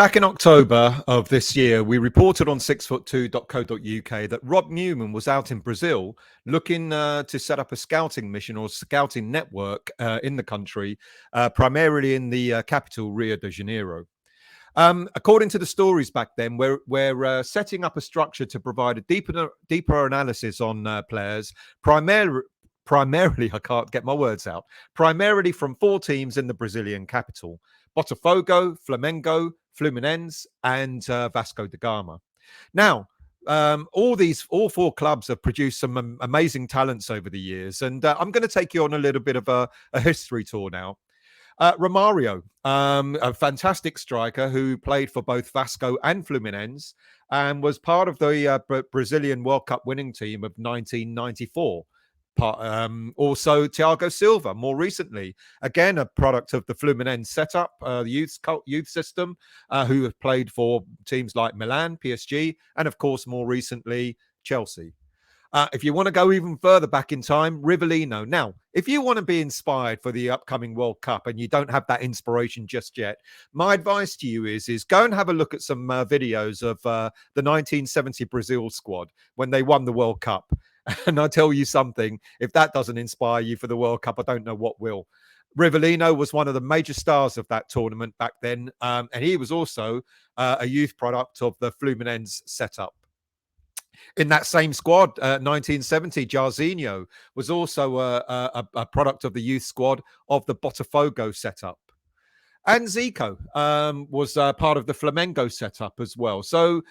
Back in October of this year, we reported on 6foot2.co.uk that Rob Newman was out in Brazil looking to set up a scouting mission or scouting network in the country, primarily in the capital, Rio de Janeiro. According to the stories back then, we're setting up a structure to provide a deeper analysis on players, primarily, I can't get my words out, primarily from four teams in the Brazilian capital: Botafogo, Flamengo, Fluminense, and Vasco da Gama. Now, all four clubs have produced some amazing talents over the years, and I'm going to take you on a little bit of a history tour now. Romario, a fantastic striker who played for both Vasco and Fluminense and was part of the Brazilian World Cup winning team of 1994. Also, Thiago Silva, more recently, again, a product of the Fluminense setup, the youth system, who have played for teams like Milan, PSG, and of course, more recently, Chelsea. If you want to go even further back in time, Rivellino. Now, if you want to be inspired for the upcoming World Cup and you don't have that inspiration just yet, my advice to you is go and have a look at some videos of the 1970 Brazil squad when they won the World Cup. And I tell you something, if that doesn't inspire you for the World Cup, I don't know what will. Rivellino was one of the major stars of that tournament back then. And he was also a youth product of the Fluminense setup. In that same squad, 1970, Jairzinho was also a product of the youth squad of the Botafogo setup. And Zico was part of the Flamengo setup as well. So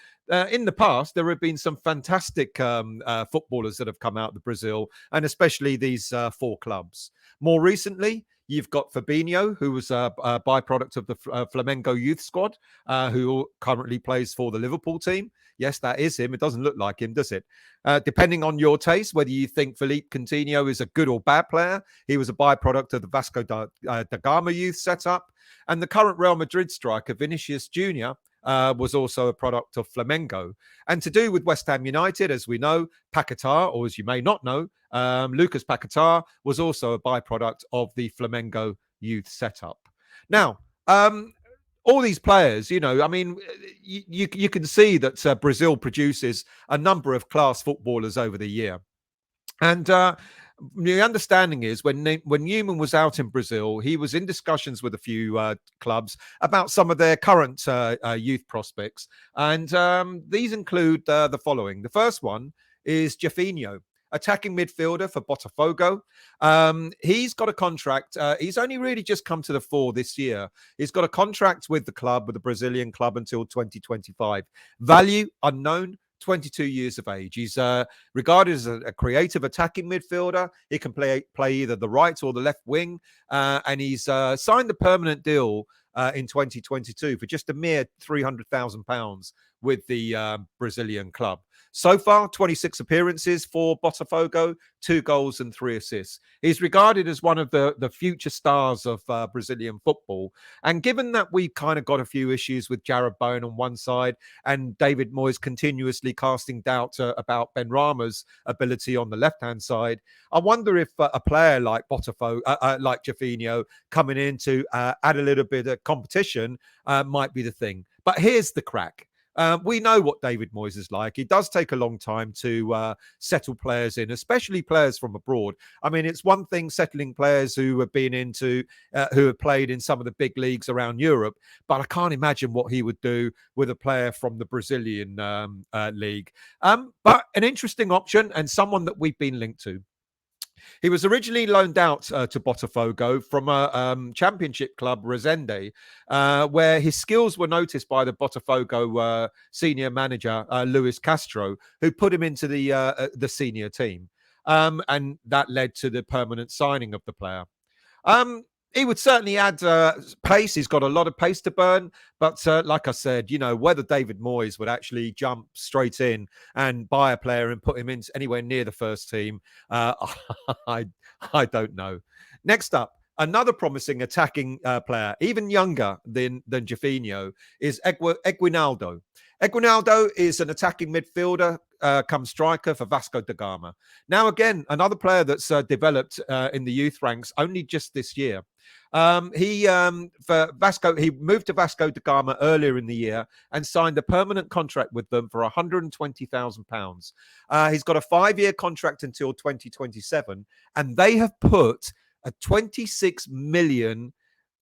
in the past, there have been some fantastic footballers that have come out of Brazil, and especially these four clubs. More recently, you've got Fabinho, who was a byproduct of the Flamengo youth squad, who currently plays for the Liverpool team. Yes, that is him. It doesn't look like him, does it? Depending on your taste, whether you think Philippe Coutinho is a good or bad player, he was a byproduct of the Vasco da Gama youth setup. And the current Real Madrid striker, Vinicius Jr., was also a product of Flamengo. And to do with West Ham United, as we know, Paquetá, or as you may not know, Lucas Paquetá was also a byproduct of the Flamengo youth setup. Now, all these players, you know, I mean, you can see that Brazil produces a number of class footballers over the year. And the understanding is when Newman was out in Brazil, he was in discussions with a few clubs about some of their current youth prospects. And these include the following. The first one is Jefinho, attacking midfielder for Botafogo. He's got a contract. He's only really just come to the fore this year. He's got a contract with the club, with the Brazilian club, until 2025. Value unknown. 22 years of age. He's regarded as a creative attacking midfielder. He can play either the right or the left wing. And he's signed a permanent deal in 2022 for just a mere £300,000 with the Brazilian club. So far, 26 appearances for Botafogo, 2 goals and 3 assists. He's regarded as one of the future stars of Brazilian football. And given that we've kind of got a few issues with Jared Bowen on one side and David Moyes continuously casting doubt about Ben Rama's ability on the left-hand side, I wonder if a player like Botafogo, like Jefinho, coming in to add a little bit of competition might be the thing. But here's the crack. We know what David Moyes is like. It does take a long time to settle players in, especially players from abroad. I mean, it's one thing settling players who have been who have played in some of the big leagues around Europe, but I can't imagine what he would do with a player from the Brazilian league. But an interesting option and someone that we've been linked to. He was originally loaned out to Botafogo from a championship club, Resende, where his skills were noticed by the Botafogo senior manager, Luis Castro, who put him into the senior team. And that led to the permanent signing of the player. He would certainly add pace. He's got a lot of pace to burn. But like I said, you know, whether David Moyes would actually jump straight in and buy a player and put him in anywhere near the first team, I don't know. Next up, another promising attacking player, even younger than Jefinho, is Eguinaldo. Eguinaldo is an attacking midfielder, come striker for Vasco da Gama. Now, again, another player that's developed in the youth ranks only just this year. For Vasco, he moved to Vasco da Gama earlier in the year and signed a permanent contract with them for £120,000. He's got a 5-year contract until 2027, and they have put a 26 million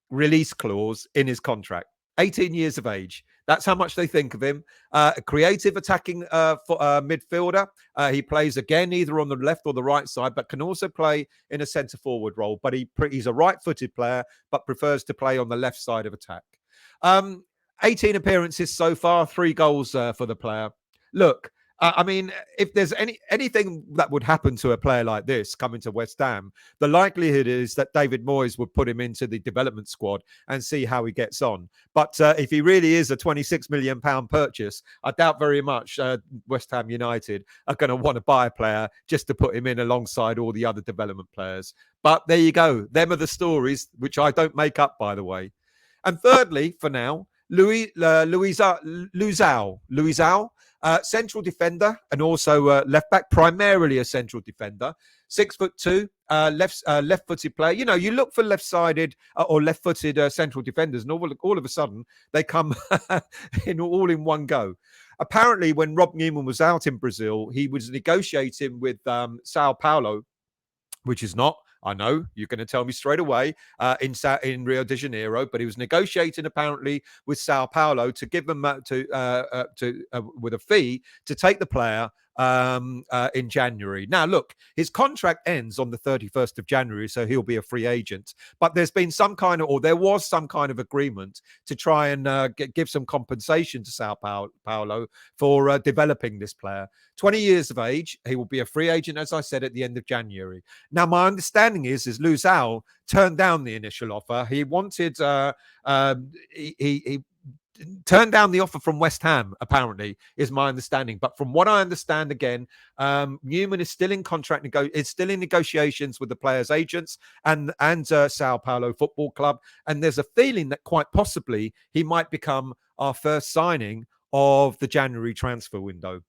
release clause in his contract. 18 years of age. That's how much they think of him. A creative attacking midfielder. He plays again either on the left or the right side, but can also play in a centre forward role. But he's a right-footed player, but prefers to play on the left side of attack. 18 appearances so far, 3 goals for the player. Look, I mean, if there's anything that would happen to a player like this coming to West Ham, the likelihood is that David Moyes would put him into the development squad and see how he gets on. But if he really is a £26 million purchase, I doubt very much West Ham United are going to want to buy a player just to put him in alongside all the other development players. But there you go. Them are the stories, which I don't make up, by the way. And thirdly, for now, Luizao, central defender and also left back, primarily a central defender. 6'2", left-footed player. You know, you look for left-sided or left-footed central defenders, and all of a sudden they come all in one go. Apparently, when Rob Newman was out in Brazil, he was negotiating with Sao Paulo, which is not. I know you're going to tell me straight away in Rio de Janeiro, but he was negotiating apparently with Sao Paulo to give them with a fee to take the player in January. Now, look, his contract ends on the 31st of January, so he'll be a free agent. But there was some kind of agreement to try and give some compensation to Sao Paulo for developing this player. 20 years of age, he will be a free agent, as I said, at the end of January. Now, my understanding is Luizao turned down the initial offer. He wanted, he turned down the offer from West Ham, apparently, is my understanding. But from what I understand, again, Newman is still in still in negotiations with the players' agents and Sao Paulo Football Club. And there's a feeling that quite possibly he might become our first signing of the January transfer window.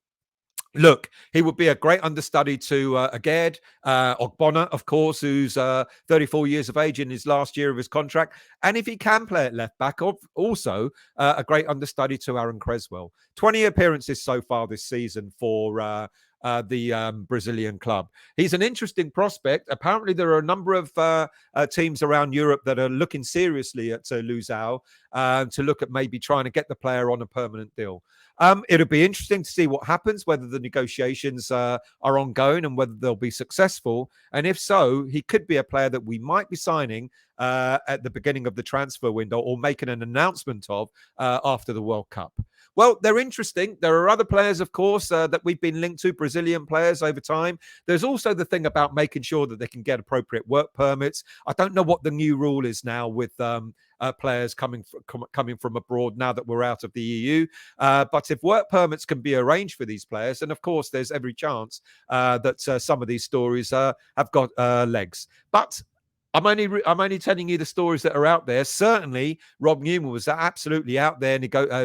Look, he would be a great understudy to Aged Ogbonna, of course, who's 34 years of age in his last year of his contract. And if he can play at left back, also a great understudy to Aaron Creswell. 20 appearances so far this season for the Brazilian club. He's an interesting prospect. Apparently, there are a number of teams around Europe that are looking seriously at Luizao to look at maybe trying to get the player on a permanent deal. It'll be interesting to see what happens, whether the negotiations are ongoing and whether they'll be successful. And if so, he could be a player that we might be signing at the beginning of the transfer window or making an announcement of after the World Cup. Well, they're interesting. There are other players, of course, that we've been linked to, Brazilian players over time. There's also the thing about making sure that they can get appropriate work permits. I don't know what the new rule is now with players coming from abroad now that we're out of the EU. But if work permits can be arranged for these players, and of course, there's every chance that some of these stories have got legs. But I'm only telling you the stories that are out there. Certainly, Rob Newman was absolutely out there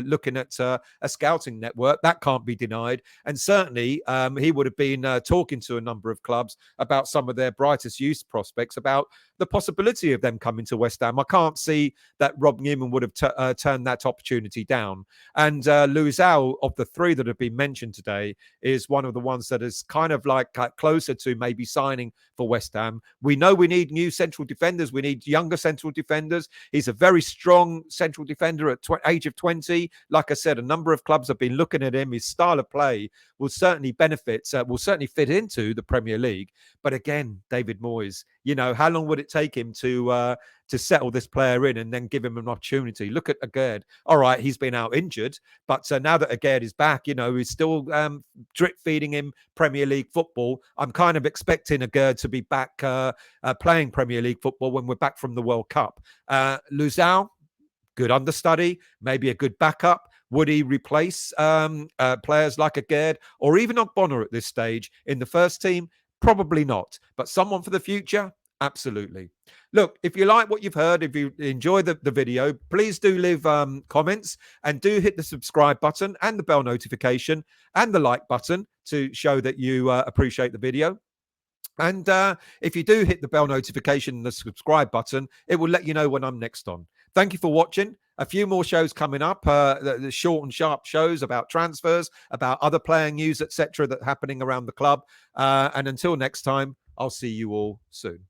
looking at a scouting network. That can't be denied. And certainly, he would have been talking to a number of clubs about some of their brightest youth prospects, about the possibility of them coming to West Ham. I can't see that Rob Newman would have turned that opportunity down. And Luizao, of the 3 that have been mentioned today, is one of the ones that is kind of like closer to maybe signing for West Ham. We know we need new central defenders. We need younger central defenders. He's a very strong central defender at age of 20. Like I said, a number of clubs have been looking at him. His style of play will certainly will certainly fit into the Premier League. But again, David Moyes, how long would it take him to settle this player in and then give him an opportunity? Look at Aged. All right, he's been out injured, but now that Aged is back, he's still drip feeding him Premier League football. I'm kind of expecting Aged to be back playing Premier League football when we're back from the World Cup. Luizao, good understudy, maybe a good backup. Would he replace players like Aged or even Ogbonna at this stage in the first team? Probably not. But someone for the future? Absolutely. Look, if you like what you've heard, if you enjoy the video, please do leave comments and do hit the subscribe button and the bell notification and the like button to show that you appreciate the video. And if you do hit the bell notification and the subscribe button, it will let you know when I'm next on. Thank you for watching. A few more shows coming up, the short and sharp shows about transfers, about other player news, etc., that happening around the club. And until next time, I'll see you all soon.